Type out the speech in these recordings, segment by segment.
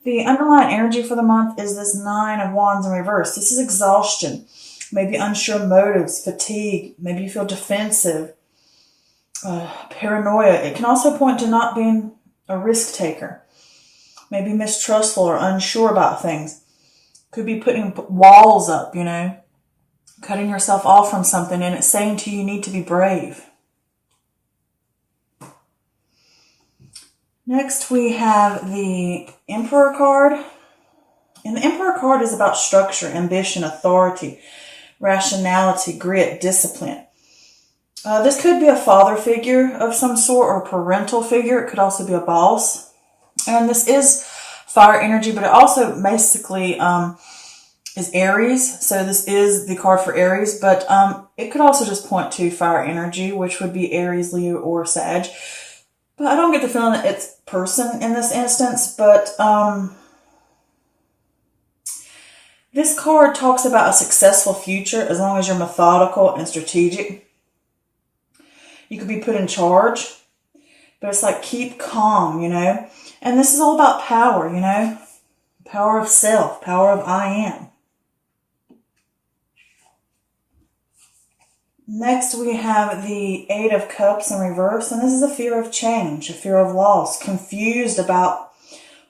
The underlying energy for the month is this 9 of Wands in reverse. This is exhaustion, maybe unsure motives, fatigue, maybe you feel defensive, paranoia. It can also point to not being a risk taker, maybe mistrustful or unsure about things. Could be putting walls up, you know, cutting yourself off from something, and it's saying to you, you need to be brave. Next, we have the Emperor card. And the Emperor card is about structure, ambition, authority, rationality, grit, discipline. This could be a father figure of some sort or a parental figure. It could also be a boss. And this is fire energy, but it also basically is Aries. So this is the card for Aries, but it could also just point to fire energy, which would be Aries, Leo, or Sag. But I don't get the feeling that it's person in this instance, but this card talks about a successful future as long as you're methodical and strategic. You could be put in charge, but it's like keep calm, you know. And this is all about power, you know. Power of self, power of I am. Next, we have the 8 of Cups in reverse, and this is a fear of change, a fear of loss, confused about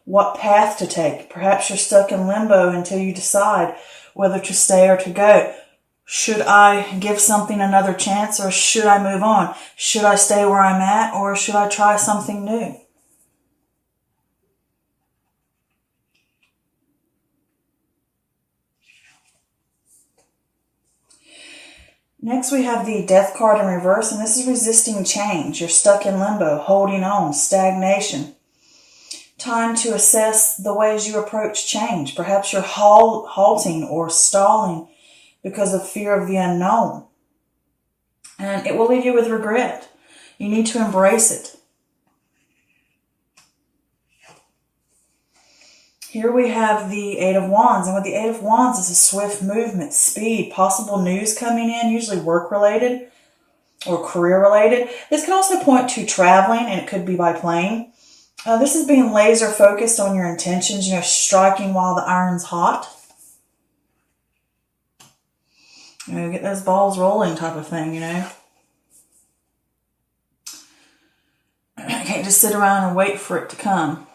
what path to take. Perhaps you're stuck in limbo until you decide whether to stay or to go. Should I give something another chance, or should I move on? Should I stay where I'm at, or should I try something new? Next, we have the Death card in reverse, and this is resisting change. You're stuck in limbo, holding on, stagnation. Time to assess the ways you approach change. Perhaps you're halting or stalling because of fear of the unknown. And it will leave you with regret. You need to embrace it. Here we have the 8 of Wands, and with the 8 of Wands is a swift movement, speed, possible news coming in, usually work-related or career-related. This can also point to traveling, and it could be by plane. This is being laser-focused on your intentions, you know, striking while the iron's hot. You know, get those balls rolling type of thing, you know. You can't just sit around and wait for it to come.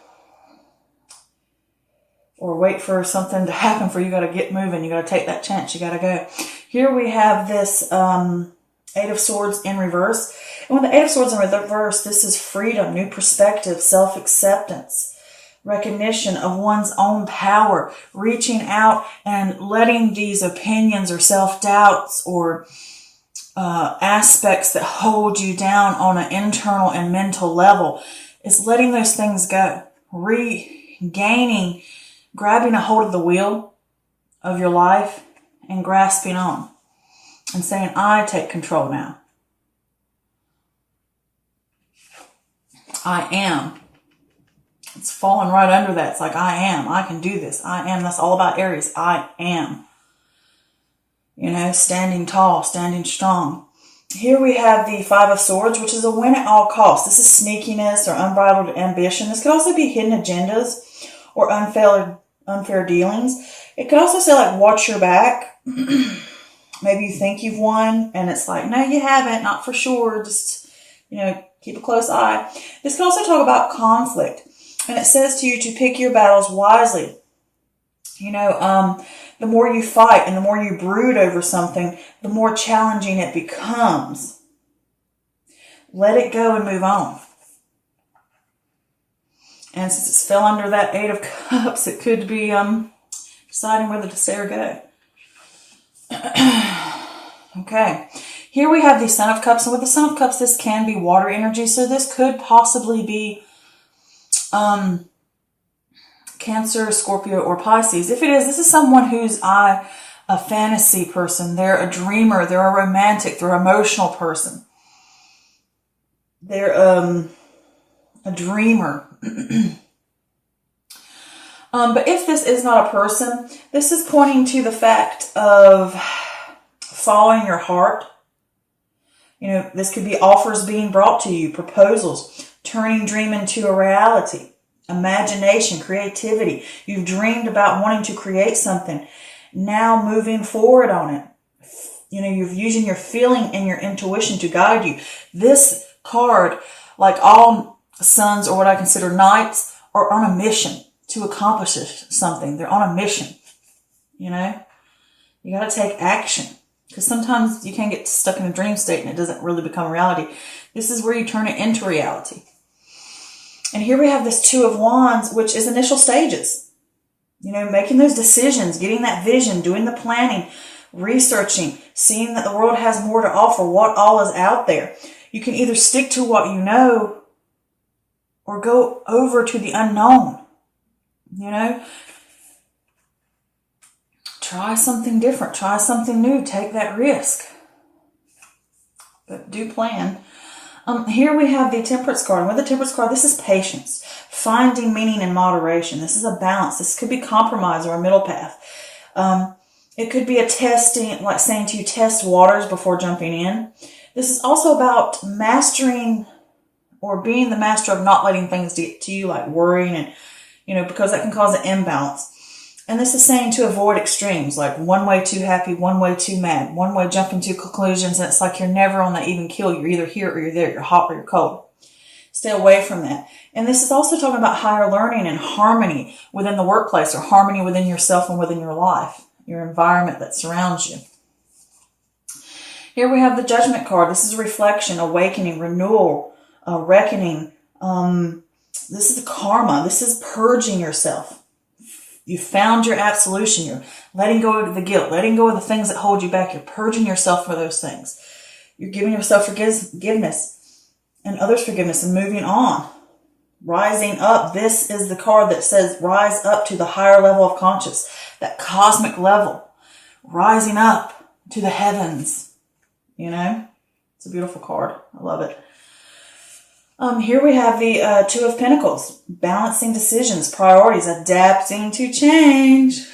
Or wait for something to happen for you. You got to get moving. You got to take that chance. You got to go. Here we have this 8 of Swords in reverse. And with the 8 of Swords in reverse, this is freedom, new perspective, self-acceptance, recognition of one's own power, reaching out and letting these opinions or self-doubts or aspects that hold you down on an internal and mental level. It's letting those things go, regaining, grabbing a hold of the wheel of your life and grasping on and saying, I take control now. I am. It's falling right under that. It's like, I am. I can do this. I am. That's all about Aries. I am. You know, standing tall, standing strong. Here we have the 5 of Swords, which is a win at all costs. This is sneakiness or unbridled ambition. This could also be hidden agendas or unfair dealings. It could also say, like, watch your back. Maybe you think you've won, and it's like, no, you haven't, not for sure. Just, you know, keep a close eye. This can also talk about conflict, and it says to you to pick your battles wisely. You know, the more you fight and the more you brood over something, the more challenging it becomes. Let it go and move on. And since it's fell under that 8 of Cups, it could be deciding whether to stay or go. Okay. Here we have the Son of Cups. And with the Son of Cups, this can be water energy. So this could possibly be Cancer, Scorpio, or Pisces. If it is, this is someone who's a fantasy person. They're a dreamer. They're a romantic. They're an emotional person. They're a dreamer. But if this is not a person, this is pointing to the fact of following your heart. You know, this could be offers being brought to you, proposals, turning dream into a reality. imagination, creativity. You've dreamed about wanting to create something. Now moving forward on it. You know, you're using your feeling and your intuition to guide you. This card, like all suns or what I consider knights, are on a mission to accomplish something. They're on a mission. You know, you got to take action, because sometimes you can get stuck in a dream state and it doesn't really become reality. This is where you turn it into reality. And here we have this Two of Wands, which is initial stages. You know, making those decisions, getting that vision, doing the planning, researching, seeing that the world has more to offer, what all is out there. You can either stick to what you know or go over to the unknown. You know, try something different, try something new, take that risk. But do plan. Here we have the Temperance card. And with the Temperance card, this is patience, finding meaning in moderation. This is a balance. This could be compromise or a middle path. It could be a testing, like saying to you, test waters before jumping in. This is also about mastering or being the master of not letting things get to you, like worrying and, you know, because that can cause an imbalance. And this is saying to avoid extremes, like one way too happy, one way too mad, one way jumping to conclusions. And it's like you're never on that even keel. You're either here or you're there. You're hot or you're cold. Stay away from that. And this is also talking about higher learning and harmony within the workplace, or harmony within yourself and within your life, your environment that surrounds you. Here we have the Judgment card. This is reflection, awakening, renewal, reckoning. This is the karma. This is purging yourself. You found your absolution. You're letting go of the guilt, letting go of the things that hold you back. You're purging yourself for those things. You're giving yourself forgiveness and others forgiveness and moving on. Rising up. This is the card that says rise up to the higher level of conscious, that cosmic level. Rising up to the heavens. You know, it's a beautiful card. I love it. Here we have the Two of Pentacles, balancing decisions, priorities, adapting to change.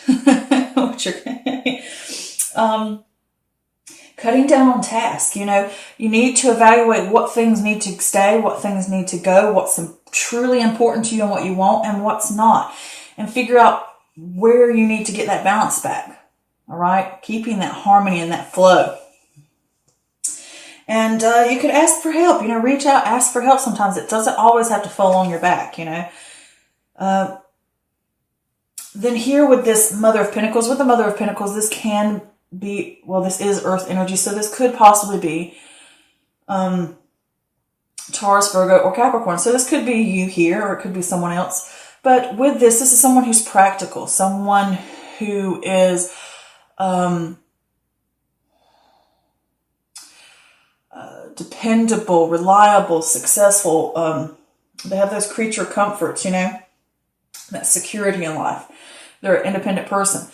Cutting down on tasks. You know, you need to evaluate what things need to stay, what things need to go, what's truly important to you and what you want and what's not. And figure out where you need to get that balance back. All right? Keeping that harmony and that flow. And you could ask for help, you know, reach out, ask for help sometimes. It doesn't always have to fall on your back, you know. Then here with this Mother of Pentacles, with the Mother of Pentacles, this can be, well, this is Earth energy, so this could possibly be Taurus, Virgo, or Capricorn. So this could be you here, or it could be someone else. But with this is someone who's practical, someone who is dependable, reliable, successful. They have those creature comforts, you know, that security in life. They're an independent person.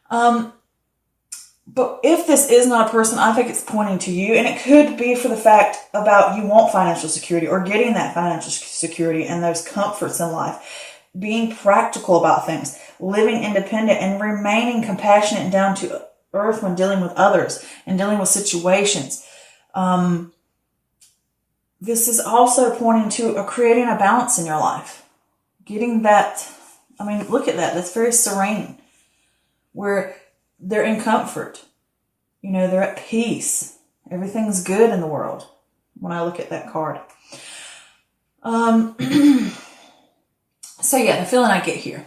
But if this is not a person, I think it's pointing to you. And it could be for the fact about you want financial security or getting that financial security and those comforts in life. Being practical about things, living independent and remaining compassionate and down to earth when dealing with others and dealing with situations. This is also pointing to creating a balance in your life. Getting that, I mean, look at that. That's very serene. Where they're in comfort. You know, they're at peace. Everything's good in the world when I look at that card. So yeah, the feeling I get here.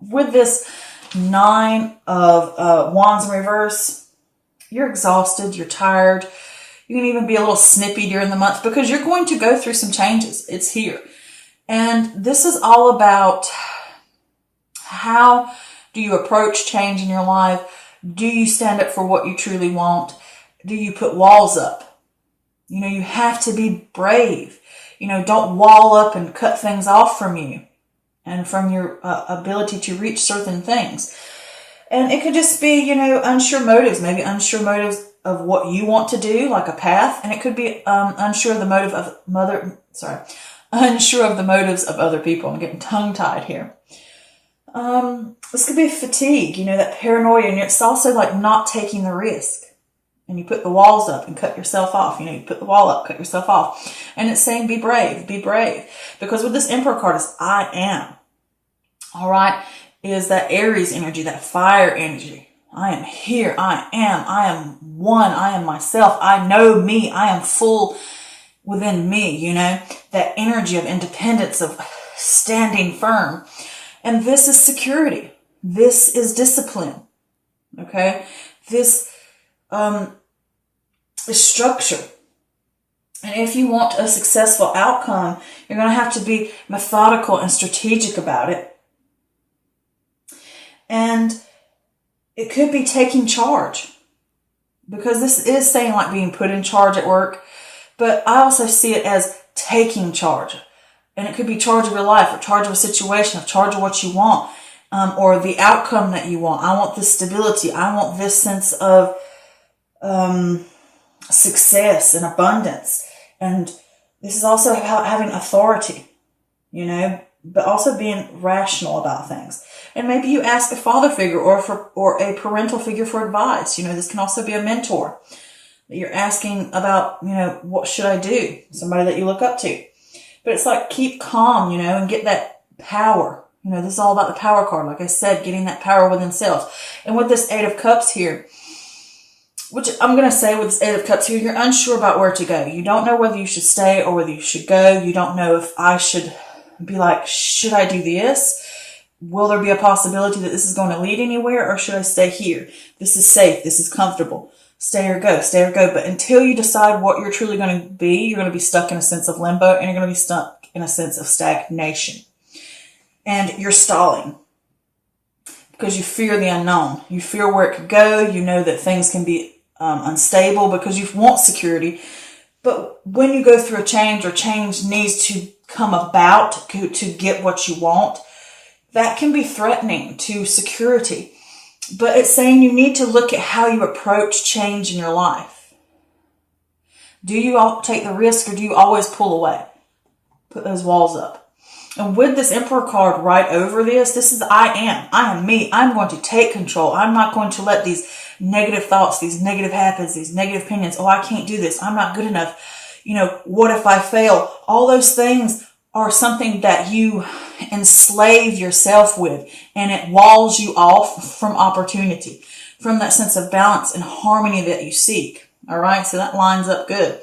With this Nine of Wands in reverse, you're exhausted, you're tired. You can even be a little snippy during the month because you're going to go through some changes. It's here. And this is all about how do you approach change in your life? Do you stand up for what you truly want? Do you put walls up? You know, you have to be brave. You know, don't wall up and cut things off from you and from your ability to reach certain things. And it could just be, you know, unsure motives, maybe unsure motives of what you want to do, like a path. And it could be unsure of the motive of unsure of the motives of other people. I'm getting tongue-tied here. This could be fatigue, you know, that paranoia. And it's also like not taking the risk. and you put the walls up and cut yourself off. You put the wall up, cut yourself off. And it's saying be brave, be brave. Because with this Emperor card is I am. All right. Is that Aries energy, that fire energy. I am here. I am one. I am myself. I know me. I am full within me, that energy of independence, of standing firm. And this is security. This is discipline. Okay. This is structure. And if you want a successful outcome, you're going to have to be methodical and strategic about it. And it could be taking charge, because this is saying like being put in charge at work. But I also see it as taking charge. And it could be charge of your life, or charge of a situation, or charge of what you want, or the outcome that you want. I want this stability. I want this sense of success and abundance. And this is also having authority, but also being rational about things. And maybe you ask a father figure or a parental figure for advice. This can also be a mentor that you're asking about, what should I do? Somebody that you look up to. But it's like, keep calm, and get that power. This is all about the power card. Like I said, getting that power within self. And with this 8 of Cups here, which I'm going to say with this 8 of Cups here, you're unsure about where to go. You don't know whether you should stay or whether you should go. You don't know if I should be like, should I do this? Will there be a possibility that this is going to lead anywhere, or should I stay here? This is safe. This is comfortable. Stay or go, stay or go. But until you decide what you're truly going to be, you're going to be stuck in a sense of limbo, and you're going to be stuck in a sense of stagnation. And you're stalling because you fear the unknown. You fear where it could go. You know that things can be unstable because you want security. But when you go through a change, or change needs to come about to get what you want, that can be threatening to security. But it's saying you need to look at how you approach change in your life. Do you take the risk, or do you always pull away? Put those walls up. And with this Emperor card right over this is I am me. I'm going to take control. I'm not going to let these negative thoughts, these negative habits, these negative opinions, I can't do this, I'm not good enough, what if I fail? All those things are something that you enslave yourself with, and it walls you off from opportunity, from that sense of balance and harmony that you seek. All right. So that lines up good.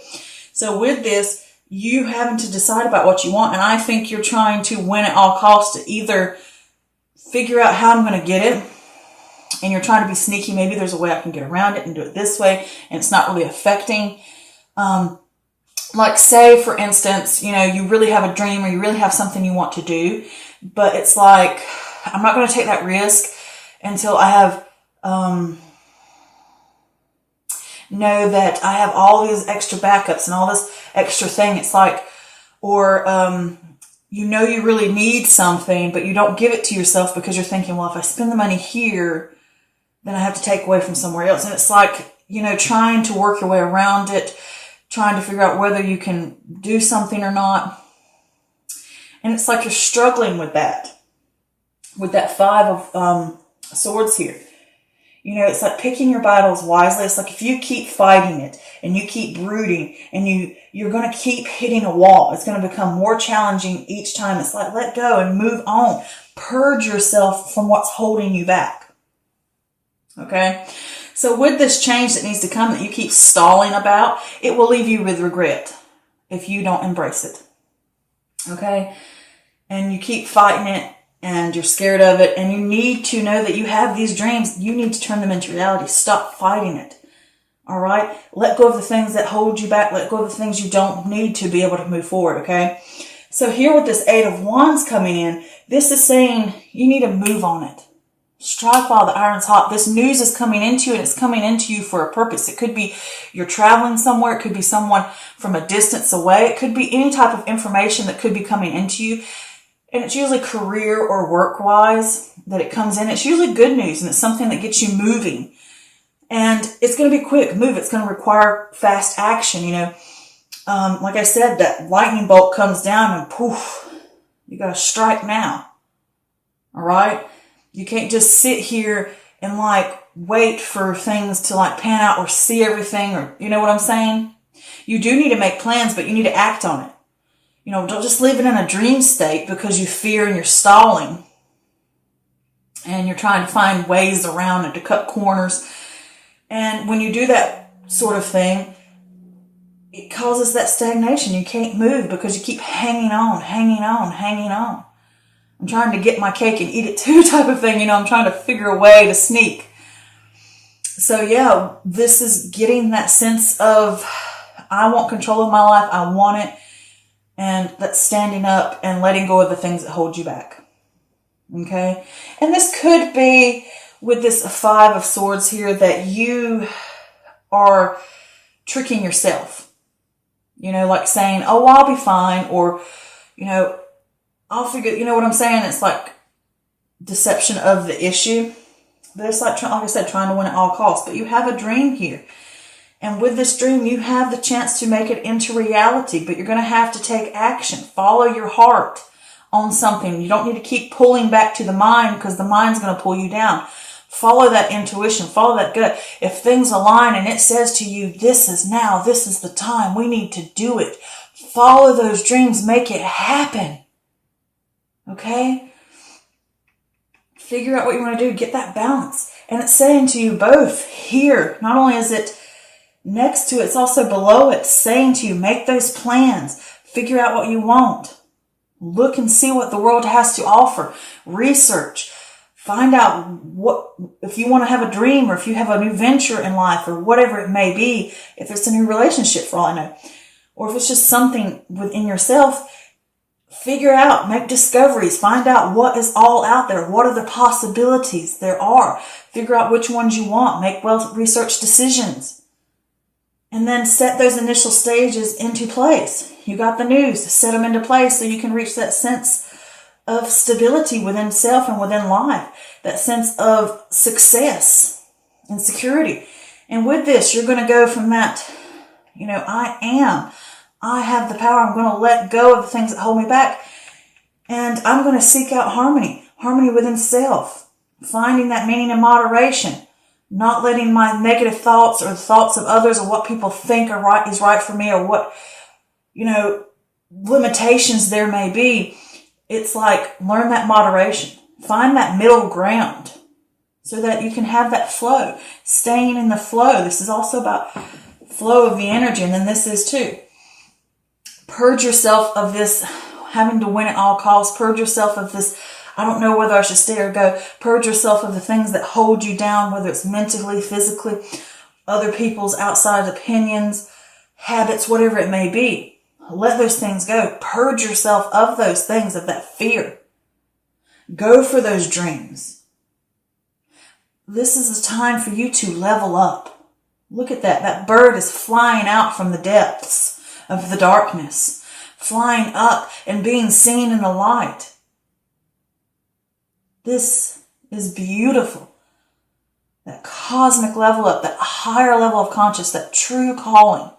So with this, you having to decide about what you want. And I think you're trying to win at all costs, to either figure out how I'm going to get it, and you're trying to be sneaky. Maybe there's a way I can get around it and do it this way, and it's not really affecting, like say, for instance, you really have a dream, or you really have something you want to do, but it's like, I'm not going to take that risk until I have, know that I have all these extra backups and all this extra thing. It's like, or, you really need something, but you don't give it to yourself because you're thinking, well, if I spend the money here, then I have to take away from somewhere else. And it's like, trying to work your way around it, trying to figure out whether you can do something or not. And it's like you're struggling with that 5 of swords here. It's like picking your battles wisely. It's like if you keep fighting it and you keep brooding, and you're going to keep hitting a wall, it's going to become more challenging each time. It's like, let go and move on. Purge yourself from what's holding you back. Okay? So with this change that needs to come, that you keep stalling about, it will leave you with regret if you don't embrace it. Okay? And you keep fighting it, and you're scared of it, and you need to know that you have these dreams. You need to turn them into reality. Stop fighting it. All right? Let go of the things that hold you back. Let go of the things you don't need to be able to move forward, okay? So here with this 8 of Wands coming in, this is saying you need to move on it. Strike while the iron's hot. This news is coming into you, and it's coming into you for a purpose. It could be you're traveling somewhere. It could be someone from a distance away. It could be any type of information that could be coming into you. And it's usually career or work-wise that it comes in. It's usually good news, and it's something that gets you moving. And it's going to be quick move. It's going to require fast action, Like I said, that lightning bolt comes down and poof, you got to strike now. All right? You can't just sit here and like wait for things to like pan out or see everything, or you know what I'm saying? You do need to make plans, but you need to act on it. You know, don't just leave it in a dream state because you fear and you're stalling and you're trying to find ways around it to cut corners. And when you do that sort of thing, it causes that stagnation. You can't move because you keep hanging on, hanging on, hanging on. I'm trying to get my cake and eat it too type of thing. You know, I'm trying to figure a way to sneak. So yeah, this is getting that sense of, I want control of my life. I want it. And that's standing up and letting go of the things that hold you back. Okay. And this could be with this 5 of Swords here, that you are tricking yourself. You know, like saying, oh, I'll be fine. Or, you know, I'll figure, you know what I'm saying? It's like deception of the issue. But it's like I said, trying to win at all costs. But you have a dream here. And with this dream, you have the chance to make it into reality. But you're going to have to take action. Follow your heart on something. You don't need to keep pulling back to the mind, because the mind's going to pull you down. Follow that intuition. Follow that gut. If things align and it says to you, this is now, this is the time, we need to do it. Follow those dreams. Make it happen. Okay? Figure out what you want to do. Get that balance. And it's saying to you both here, not only is it next to it, it's also below it, saying to you, make those plans. Figure out what you want. Look and see what the world has to offer. Research. Find out what, if you want to have a dream, or if you have a new venture in life, or whatever it may be, if it's a new relationship for all I know, or if it's just something within yourself, figure out, make discoveries, find out what is all out there. What are the possibilities there are? Figure out which ones you want. Make well-researched decisions. And then set those initial stages into place. You got the news, set them into place so you can reach that sense of stability within self and within life. That sense of success and security. And with this, you're going to go from that, you know, I have the power. I'm going to let go of the things that hold me back. And I'm going to seek out harmony. Harmony within self. Finding that meaning in moderation. Not letting my negative thoughts or the thoughts of others or what people think is right for me, or what, you know, limitations there may be. It's like, learn that moderation. Find that middle ground so that you can have that flow. Staying in the flow. This is also about flow of the energy. And then this is too. Purge yourself of this having to win at all costs. Purge yourself of this, I don't know whether I should stay or go. Purge yourself of the things that hold you down, whether it's mentally, physically, other people's outside opinions, habits, whatever it may be. Let those things go. Purge yourself of those things, of that fear. Go for those dreams. This is the time for you to level up. Look at that. That bird is flying out from the depths of the darkness, flying up and being seen in the light. This is beautiful. That cosmic level up, that higher level of conscious, that true calling.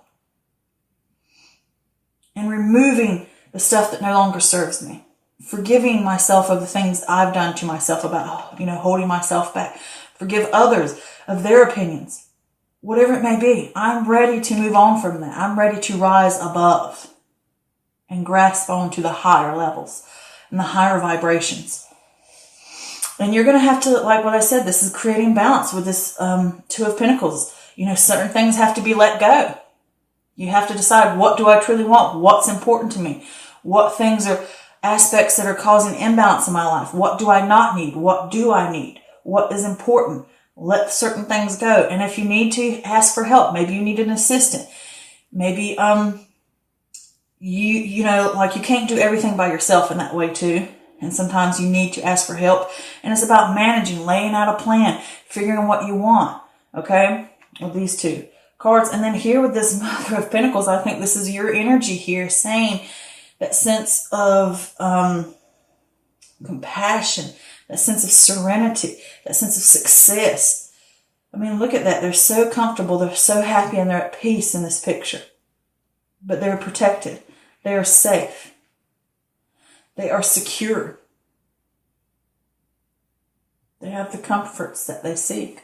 And removing the stuff that no longer serves me. Forgiving myself of the things I've done to myself about, you know, holding myself back. Forgive others of their opinions. Whatever it may be, I'm ready to move on from that. I'm ready to rise above and grasp onto the higher levels and the higher vibrations. And you're going to have to, like what I said, this is creating balance with this 2 of Pentacles. You know, certain things have to be let go. You have to decide, what do I truly want? What's important to me? What things are aspects that are causing imbalance in my life? What do I not need? What do I need? What is important? Let certain things go. And if you need to, ask for help. Maybe you need an assistant. Maybe, you know, like you can't do everything by yourself in that way too. And sometimes you need to ask for help. And it's about managing, laying out a plan, figuring what you want. Okay? With these 2 cards. And then here with this Mother of Pentacles, I think this is your energy here, saying that sense of compassion, that sense of serenity, that sense of success. I mean, look at that. They're so comfortable. They're so happy, and they're at peace in this picture. But they're protected. They are safe. They are secure. They have the comforts that they seek.